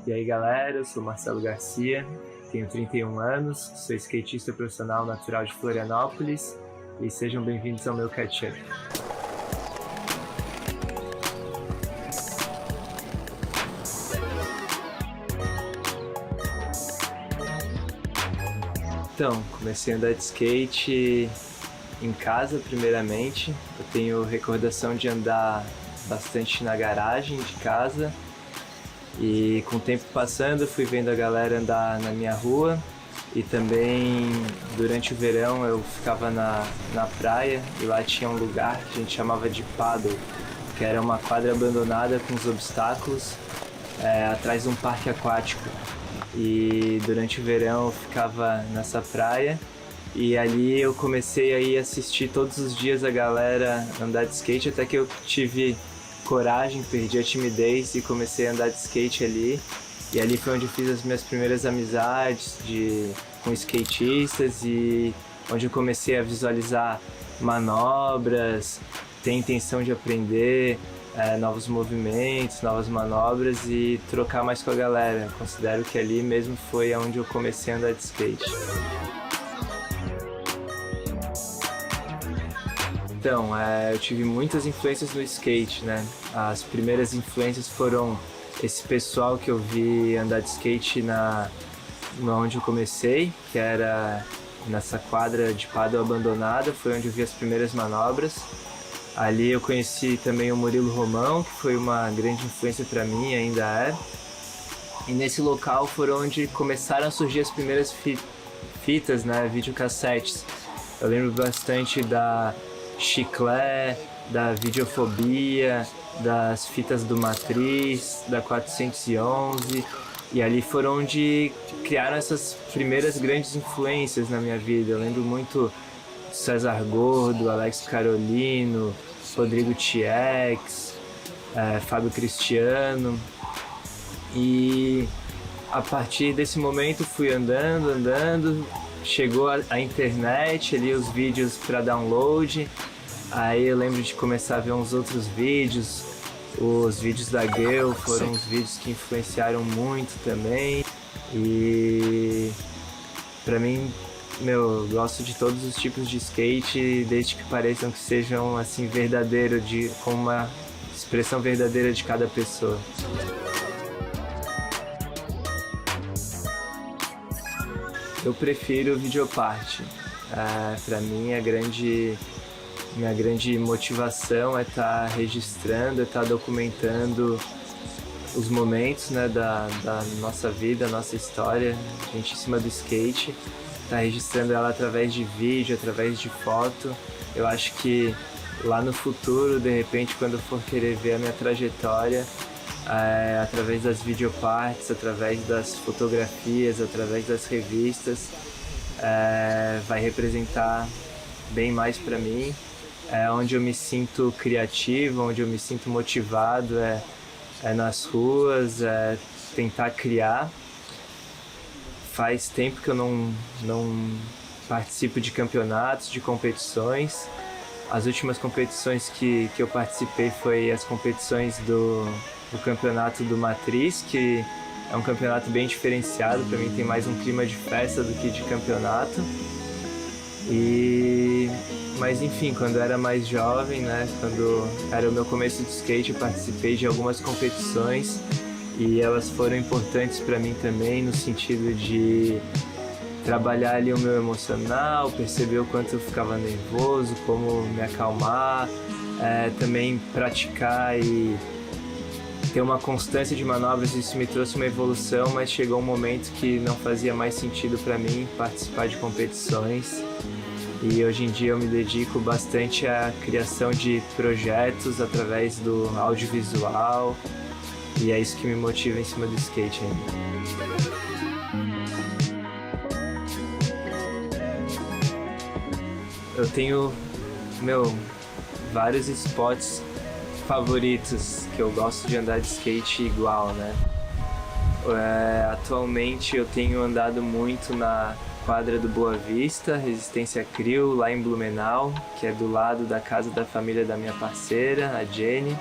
E aí galera, eu sou Marcelo Garcia, tenho 31 anos, sou skatista profissional natural de Florianópolis e sejam bem-vindos ao meu catch-up. Então, comecei a andar de skate em casa primeiramente. Eu tenho recordação de andar bastante na garagem de casa. E com o tempo passando, eu fui vendo a galera andar na minha rua e também durante o verão eu ficava na praia e lá tinha um lugar que a gente chamava de paddle, que era uma quadra abandonada com os obstáculos atrás de um parque aquático. E durante o verão eu ficava nessa praia e ali eu comecei a ir assistir todos os dias a galera andar de skate até que eu tive coragem, perdi a timidez e comecei a andar de skate ali. E ali foi onde eu fiz as minhas primeiras amizades com skatistas e onde eu comecei a visualizar manobras, ter intenção de aprender novos movimentos, novas manobras e trocar mais com a galera. Considero que ali mesmo foi onde eu comecei a andar de skate. Então, eu tive muitas influências no skate, né? As primeiras influências foram esse pessoal que eu vi andar de skate onde eu comecei, que era nessa quadra de paddle abandonada, foi onde eu vi as primeiras manobras. Ali eu conheci também o Murilo Romão, que foi uma grande influência para mim, ainda é. E nesse local foram onde começaram a surgir as primeiras fitas, né? Videocassetes. Eu lembro bastante da Chiclé, da Videofobia, das fitas do Matriz, da 411, e ali foram onde criaram essas primeiras grandes influências na minha vida. Eu lembro muito do César Gordo, Alex Carolino, Rodrigo TX, Fábio Cristiano, e a partir desse momento fui andando, chegou a internet, ali os vídeos para download. Aí eu lembro de começar a ver uns outros vídeos, os vídeos da Girl foram uns vídeos que influenciaram muito também. E pra mim, eu gosto de todos os tipos de skate, desde que pareçam que sejam assim verdadeiro, com uma expressão verdadeira de cada pessoa. Eu prefiro o videoparte. Pra mim, minha grande motivação é estar registrando, é estar documentando os momentos, né, da nossa vida, nossa história, a gente em cima do skate, estar registrando ela através de vídeo, através de foto. Eu acho que lá no futuro, de repente, quando eu for querer ver a minha trajetória, através das videopartes, através das fotografias, através das revistas, vai representar bem mais para mim. Onde eu me sinto criativo, onde eu me sinto motivado é nas ruas, tentar criar. Faz tempo que eu não participo de campeonatos, de competições. As últimas competições que eu participei foi as competições do campeonato do Matriz, que é um campeonato bem diferenciado, para mim tem mais um clima de festa do que de campeonato. Mas enfim, quando eu era mais jovem, né, quando era o meu começo de skate, eu participei de algumas competições e elas foram importantes para mim também, no sentido de trabalhar ali o meu emocional, perceber o quanto eu ficava nervoso, como me acalmar, também praticar e ter uma constância de manobras. Isso me trouxe uma evolução, mas chegou um momento que não fazia mais sentido para mim participar de competições. E hoje em dia eu me dedico bastante à criação de projetos através do audiovisual e é isso que me motiva em cima do skate ainda. Eu tenho, vários spots favoritos que eu gosto de andar de skate igual, né? Atualmente eu tenho andado muito na quadra do Boa Vista, Resistência Crew, lá em Blumenau, que é do lado da casa da família da minha parceira, a Jenny.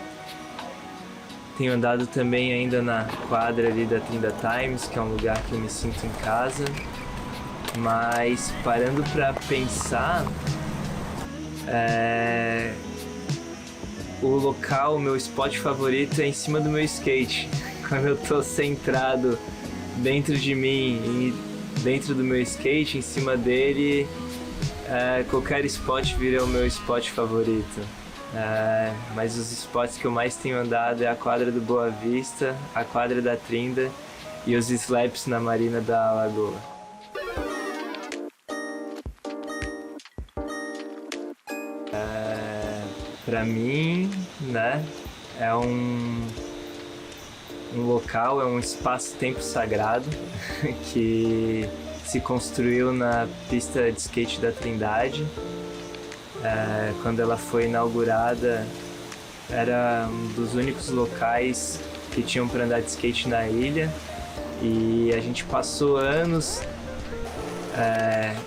Tenho andado também ainda na quadra ali da Trinda Times, que é um lugar que eu me sinto em casa. Mas parando pra pensar, o local, o meu spot favorito é em cima do meu skate. Quando eu tô centrado dentro de mim e dentro do meu skate, em cima dele, qualquer spot vira o meu spot favorito. Mas os spots que eu mais tenho andado é a quadra do Boa Vista, a quadra da Trinda e os slaps na Marina da Lagoa. Pra mim, né, é um local, é um espaço-tempo sagrado que se construiu na pista de skate da Trindade. Quando ela foi inaugurada, era um dos únicos locais que tinham para andar de skate na ilha, e a gente passou anos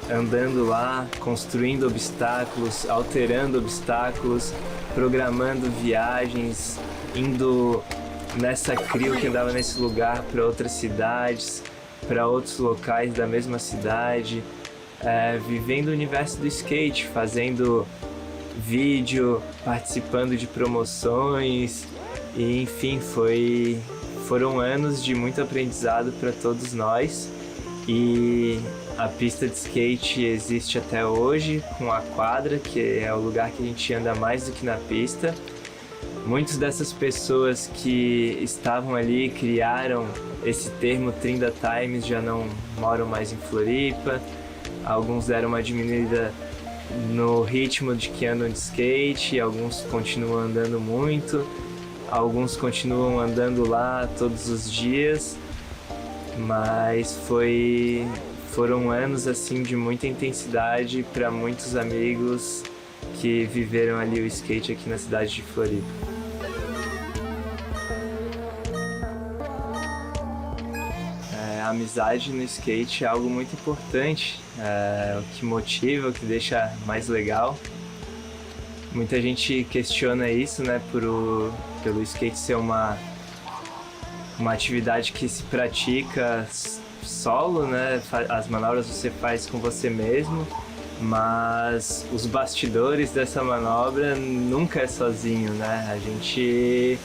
andando lá, construindo obstáculos, alterando obstáculos, programando viagens, indo nessa crew que andava nesse lugar para outras cidades, para outros locais da mesma cidade, vivendo o universo do skate, fazendo vídeo, participando de promoções, e enfim, foram anos de muito aprendizado para todos nós. E a pista de skate existe até hoje, com a quadra, que é o lugar que a gente anda mais do que na pista. Muitas dessas pessoas que estavam ali, criaram esse termo Trinda Times, já não moram mais em Floripa. Alguns deram uma diminuída no ritmo de que andam de skate, alguns continuam andando muito, alguns continuam andando lá todos os dias, mas foram anos assim de muita intensidade para muitos amigos que viveram ali o skate aqui na cidade de Floripa. A amizade no skate é algo muito importante, o que motiva, o que deixa mais legal. Muita gente questiona isso, né, pelo skate ser uma atividade que se pratica solo, né, as manobras você faz com você mesmo, mas os bastidores dessa manobra nunca é sozinho, né? A gente...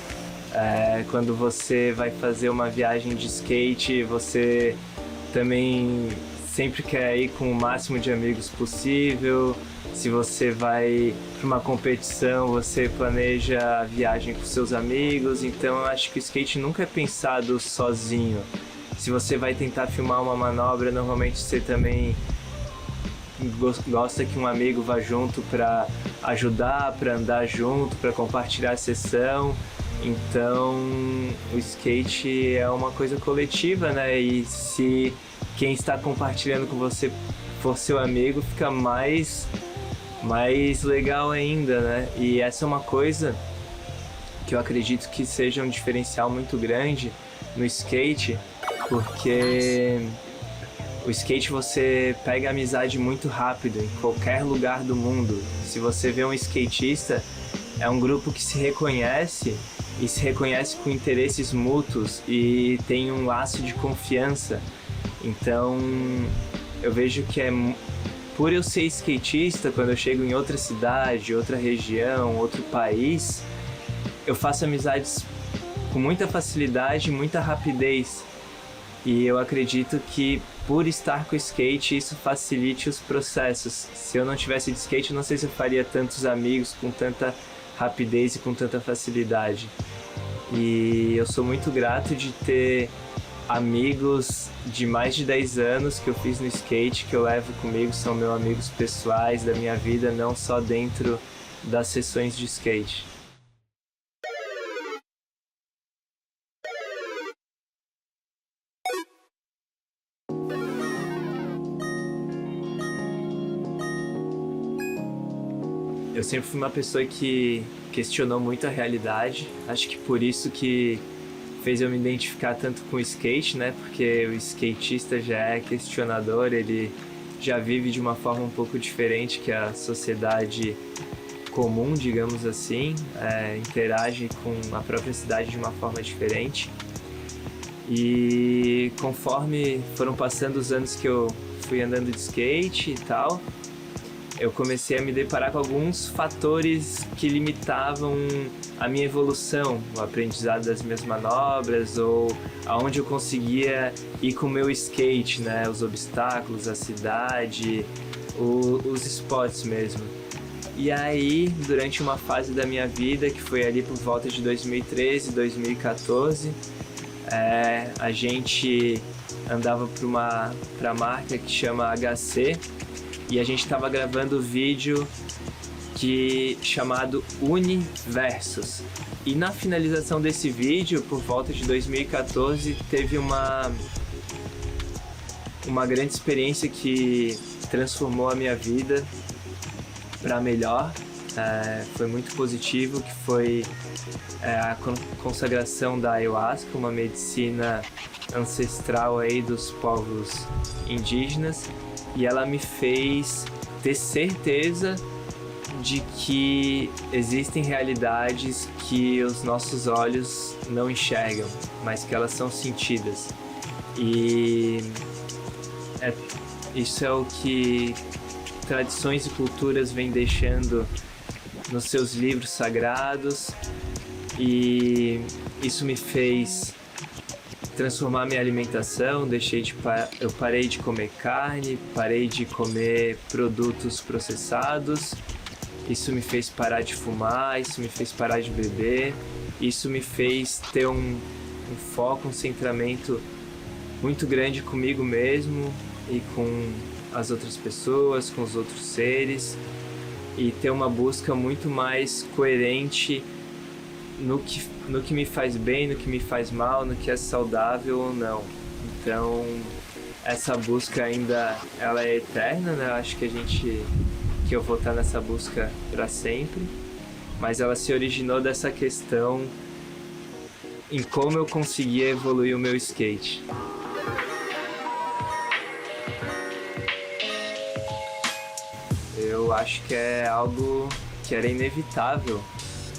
quando você vai fazer uma viagem de skate, você também sempre quer ir com o máximo de amigos possível. Se você vai para uma competição, você planeja a viagem com seus amigos. Então eu acho que o skate nunca é pensado sozinho. Se você vai tentar filmar uma manobra, normalmente você também gosta que um amigo vá junto para ajudar, para andar junto, para compartilhar a sessão. Então o skate é uma coisa coletiva, né? E se quem está compartilhando com você for seu amigo, fica mais legal ainda, né? E essa é uma coisa que eu acredito que seja um diferencial muito grande no skate, porque o skate você pega amizade muito rápido em qualquer lugar do mundo. Se você vê um skatista, é um grupo que se reconhece e se reconhece com interesses mútuos e tem um laço de confiança. Então eu vejo que por eu ser skatista, quando eu chego em outra cidade, outra região, outro país, eu faço amizades com muita facilidade, muita rapidez. E eu acredito que por estar com o skate, isso facilite os processos. Se eu não tivesse de skate, eu não sei se eu faria tantos amigos com tanta rapidez e com tanta facilidade. E eu sou muito grato de ter amigos de mais de 10 anos que eu fiz no skate, que eu levo comigo, são meus amigos pessoais da minha vida, não só dentro das sessões de skate. Eu sempre fui uma pessoa que questionou muito a realidade. Acho que por isso que fez eu me identificar tanto com o skate, né? Porque o skatista já é questionador, ele já vive de uma forma um pouco diferente que a sociedade comum, digamos assim, interage com a própria cidade de uma forma diferente. E conforme foram passando os anos que eu fui andando de skate e tal, eu comecei a me deparar com alguns fatores que limitavam a minha evolução, o aprendizado das minhas manobras ou aonde eu conseguia ir com o meu skate, né? Os obstáculos, a cidade, os spots mesmo. E aí, durante uma fase da minha vida, que foi ali por volta de 2013, 2014, a gente andava para a marca que chama HC, e a gente estava gravando vídeo chamado Universos. E na finalização desse vídeo, por volta de 2014, teve uma grande experiência que transformou a minha vida para melhor. Foi muito positivo, que foi a consagração da ayahuasca, uma medicina ancestral aí dos povos indígenas, e ela me fez ter certeza de que existem realidades que os nossos olhos não enxergam, mas que elas são sentidas. E isso é o que tradições e culturas vêm deixando nos seus livros sagrados, e isso me fez transformar minha alimentação. Eu parei de comer carne, parei de comer produtos processados. Isso me fez parar de fumar, isso me fez parar de beber, isso me fez ter um foco, um centramento muito grande comigo mesmo e com as outras pessoas, com os outros seres, e ter uma busca muito mais coerente no que me faz bem, no que me faz mal, no que é saudável ou não. Então, essa busca ainda ela é eterna, né? Eu acho que eu vou estar nessa busca para sempre, mas ela se originou dessa questão em como eu conseguia evoluir o meu skate. Eu acho que é algo que era inevitável.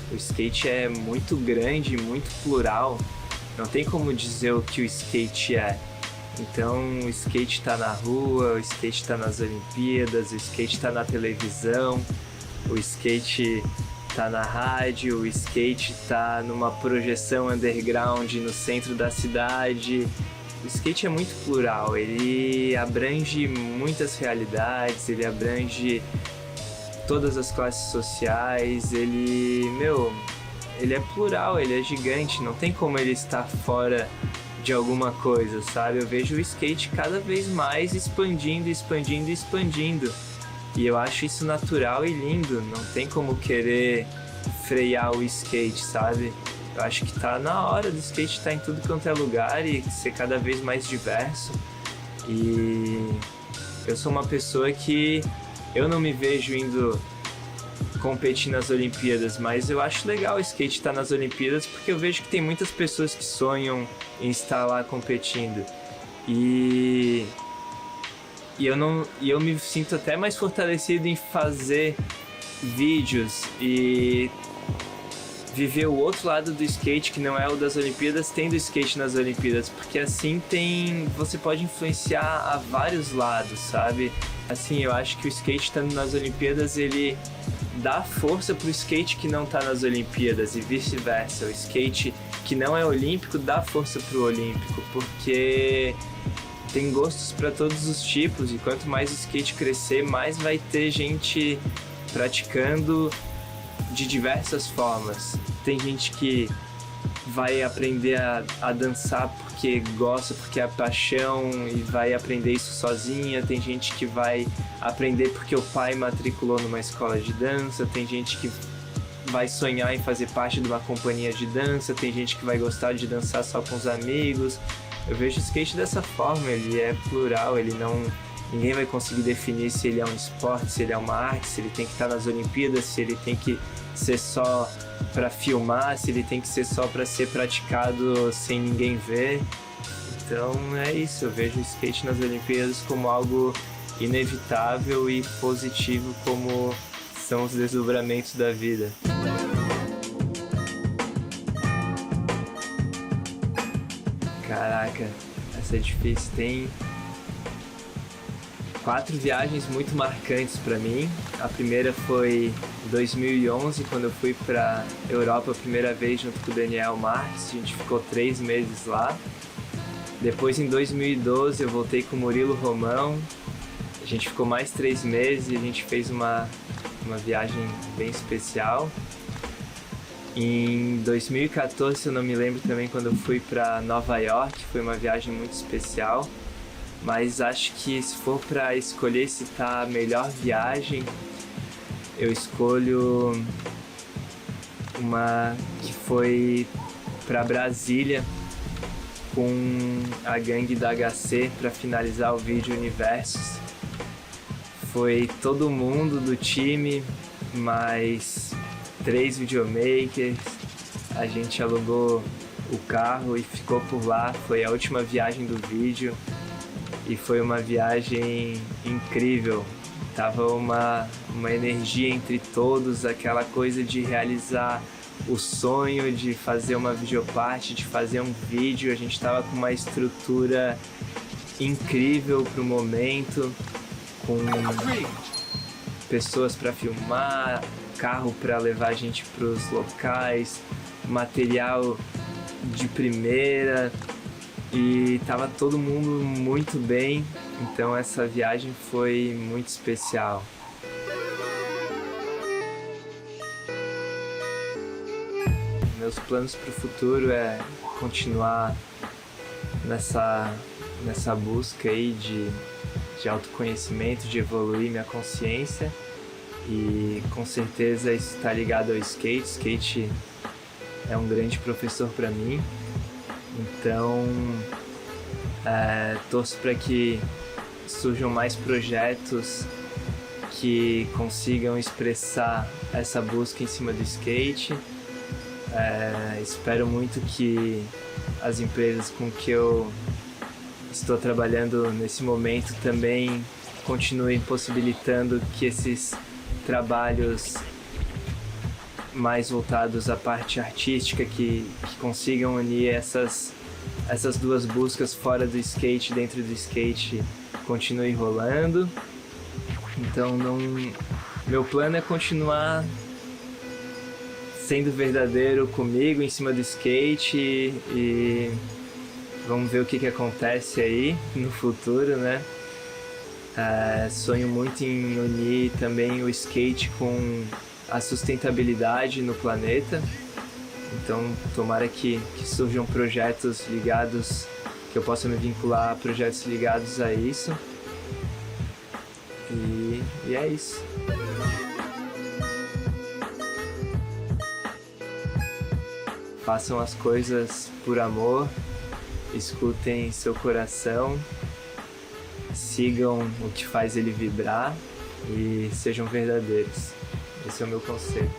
O skate é muito grande, muito plural. Não tem como dizer o que o skate é. Então, o skate está na rua, o skate está nas Olimpíadas, o skate está na televisão, o skate está na rádio, o skate está numa projeção underground no centro da cidade. O skate é muito plural, ele abrange muitas realidades, ele abrange todas as classes sociais, ele é plural, ele é gigante, não tem como ele estar fora de alguma coisa, sabe? Eu vejo o skate cada vez mais expandindo. E eu acho isso natural e lindo, não tem como querer frear o skate, sabe? Eu acho que tá na hora do skate estar em tudo quanto é lugar e ser cada vez mais diverso. E eu sou uma pessoa que eu não me vejo indo competir nas Olimpíadas, mas eu acho legal o skate estar nas Olimpíadas porque eu vejo que tem muitas pessoas que sonham em estar lá competindo. E eu me sinto até mais fortalecido em fazer vídeos e viver o outro lado do skate, que não é o das Olimpíadas, tendo skate nas Olimpíadas, porque assim você pode influenciar a vários lados, sabe? Assim, eu acho que o skate estando nas Olimpíadas, ele dá força pro skate que não tá nas Olimpíadas e vice-versa. O skate que não é olímpico dá força pro olímpico, porque tem gostos para todos os tipos, e quanto mais o skate crescer, mais vai ter gente praticando de diversas formas. Tem gente que vai aprender a dançar porque gosta, porque é paixão, e vai aprender isso sozinha. Tem gente que vai aprender porque o pai matriculou numa escola de dança. Tem gente que vai sonhar em fazer parte de uma companhia de dança. Tem gente que vai gostar de dançar só com os amigos. Eu vejo o skate dessa forma, ele é plural, ninguém vai conseguir definir se ele é um esporte, se ele é uma arte, se ele tem que estar nas Olimpíadas, se ele tem que ser só para filmar, se ele tem que ser só para ser praticado sem ninguém ver. Então é isso, eu vejo o skate nas Olimpíadas como algo inevitável e positivo como são os desdobramentos da vida. Caraca, essa é difícil. Tem 4 viagens muito marcantes para mim. A primeira foi em 2011, quando eu fui para Europa a primeira vez junto com o Daniel Marques. A gente ficou 3 meses lá. Depois, em 2012, eu voltei com o Murilo Romão. A gente ficou mais 3 meses e a gente fez uma viagem bem especial. Em 2014, se eu não me lembro também, quando eu fui para Nova York, foi uma viagem muito especial. Mas acho que se for para escolher citar a melhor viagem, eu escolho uma que foi para Brasília com a gangue da HC para finalizar o vídeo Universos. Foi todo mundo do time, mais 3 videomakers. A gente alugou o carro e ficou por lá. Foi a última viagem do vídeo e foi uma viagem incrível. Tava uma energia entre todos, aquela coisa de realizar o sonho de fazer uma videoparte, de fazer um vídeo. A gente tava com uma estrutura incrível pro momento, com pessoas para filmar, carro para levar a gente pros locais, material de primeira, e tava todo mundo muito bem. Então essa viagem foi muito especial. Meus planos para o futuro é continuar nessa busca aí de autoconhecimento, de evoluir minha consciência, e com certeza isso está ligado ao skate. Skate é um grande professor para mim, então torço para que surjam mais projetos que consigam expressar essa busca em cima do skate. Espero muito que as empresas com que eu estou trabalhando nesse momento também continuem possibilitando que esses trabalhos mais voltados à parte artística, que consigam unir essas duas buscas fora do skate, dentro do skate, continuem rolando. Então meu plano é continuar sendo verdadeiro comigo em cima do skate, e vamos ver o que acontece aí no futuro, né? Sonho muito em unir também o skate com a sustentabilidade no planeta. Então tomara que surjam projetos ligados, que eu possa me vincular a projetos ligados a isso. E é isso. Façam as coisas por amor, escutem seu coração, sigam o que faz ele vibrar e sejam verdadeiros. Esse é o meu conselho.